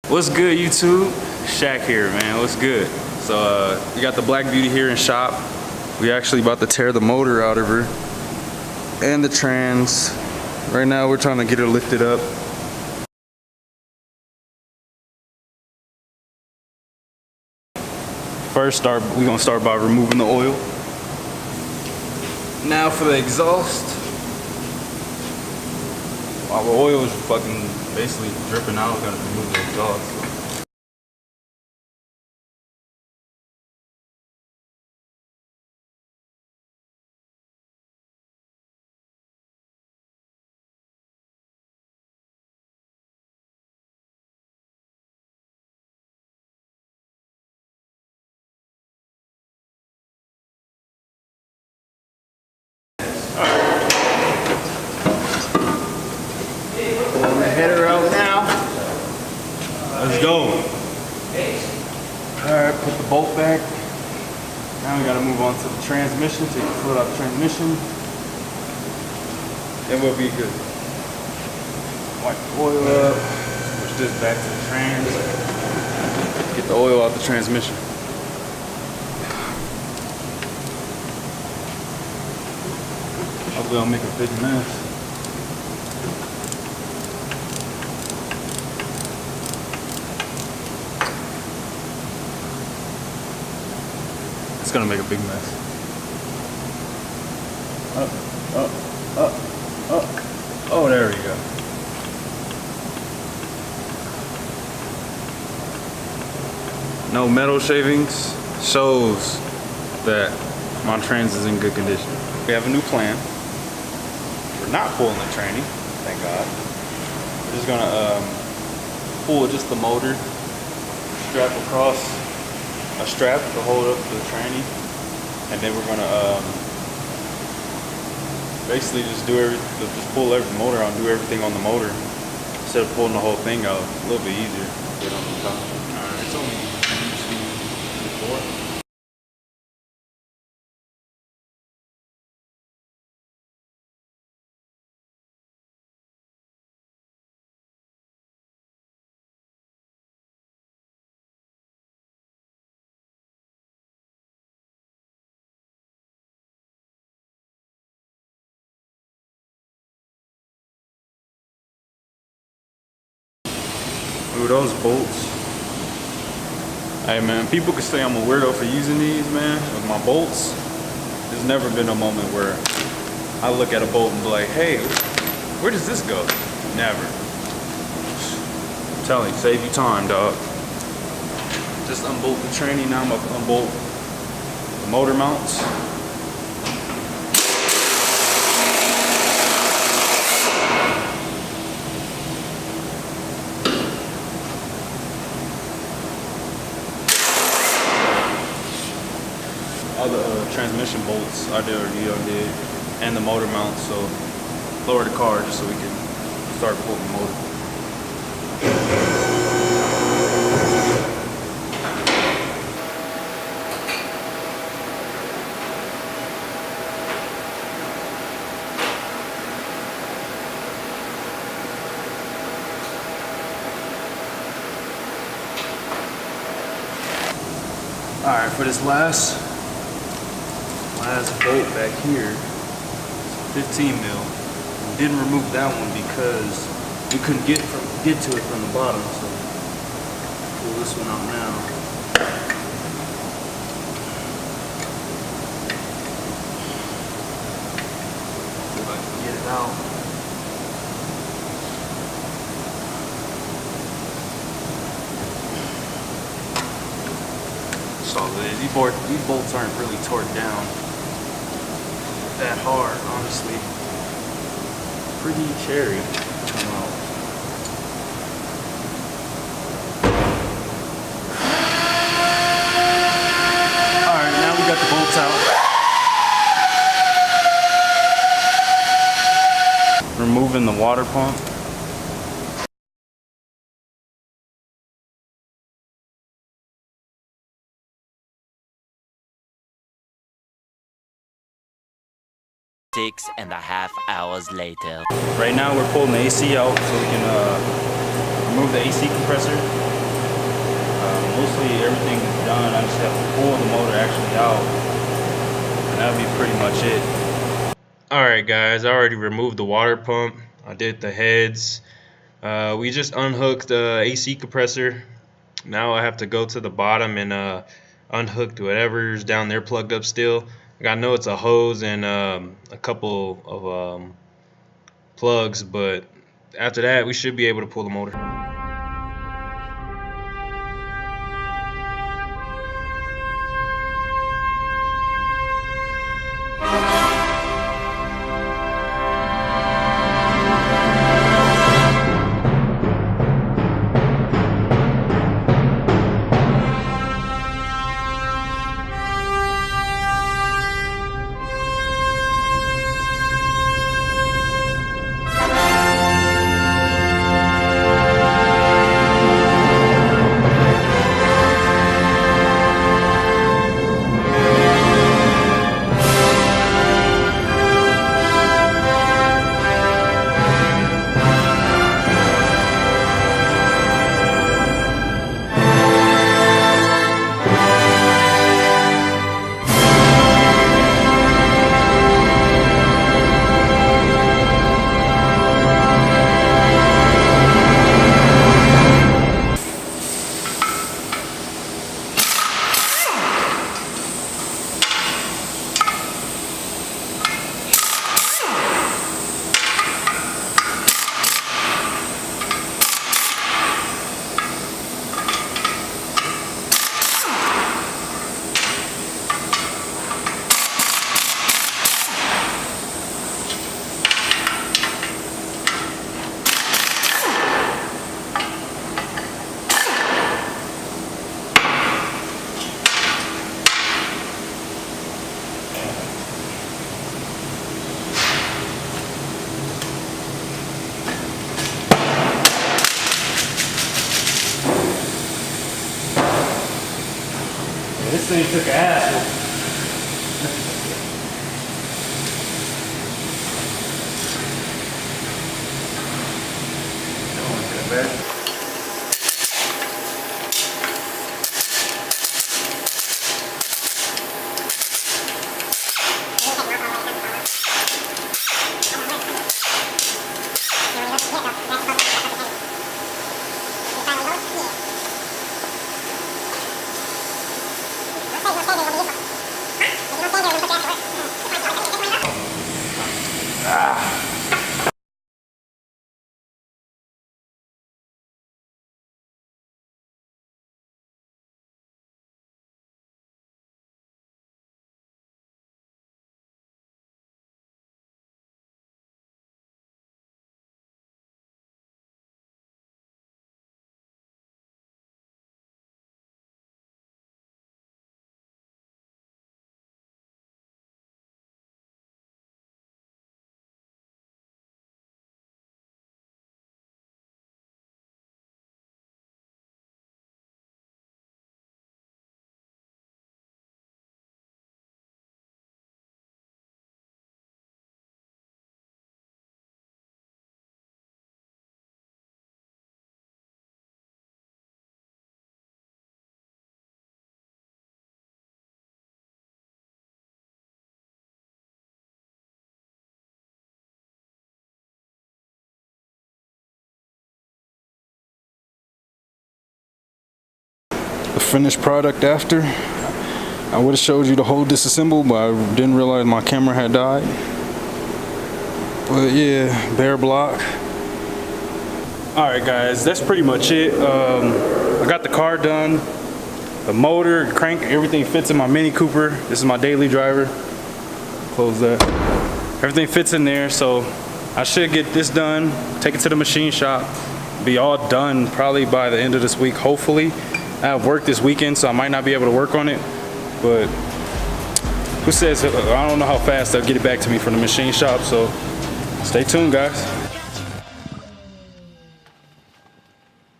What's good, YouTube? Shaq here, man. What's good? So we got the Black Beauty here in shop. We actually about to tear the motor out of her and the trans. Right now we're trying to get her lifted up. First, we're gonna start by removing the oil. Now for the exhaust. While the oil is fucking basically dripping out, gotta remove the exhaust. Pulling the header out now. Let's go. Alright, put the bolt back. Now we gotta move on to the transmission. Take the foot out the transmission. Then we'll be good. Wipe the oil up. Push this back to the trans. Get the oil out the transmission. Hopefully I'll make a big mess. It's gonna make a big mess. Up. Oh, there we go. No metal shavings shows that my trans is in good condition. We have a new plan. We're not pulling the tranny, thank God. We're just gonna pull just the motor, strap across a strap to hold up the tranny, and then we're gonna basically just pull every motor out, do everything on the motor instead of pulling the whole thing out. A little bit easier. Get on the top. Alright, it's only 4. Ooh, those bolts. Hey man, people can say I'm a weirdo for using these, man, with my bolts. There's never been a moment where I look at a bolt and be like, hey, where does this go? Never. I'm telling you, save you time, dog. Just unbolt the tranny, now I'm gonna unbolt the motor mounts. All the transmission bolts I did, and the motor mounts, so lower the car just so we can start pulling the motor. Alright, for this last bolt back here, 15 mil. We didn't remove that one because we couldn't get to it from the bottom, so pull this one out now. See if I can get it out. So these bolts aren't really torqued down that hard, honestly. Pretty cherry to come out. Alright, now we got the bolts out. Removing the water pump. Six and a half hours later. Right now we're pulling the AC out so we can remove the AC compressor. pull the motor actually out. And that'll be pretty much it. Alright guys, I already removed the water pump. I did the heads. We just unhooked the AC compressor. Now I have to go to the bottom and unhook whatever's down there plugged up still. I know it's a hose and a couple of plugs, but after that we should be able to pull the motor. This thing took an ass. The finished product after. I would have showed you the whole disassemble, but I didn't realize my camera had died. But yeah, bare block. Alright guys, that's pretty much it. I got the car done. The motor, crank, everything fits in my Mini Cooper. This is my daily driver. Close that. Everything fits in there, so I should get this done, take it to the machine shop, be all done probably by the end of this week, hopefully. I have work this weekend, so I might not be able to work on it, but who says, I don't know how fast they'll get it back to me from the machine shop, so stay tuned guys.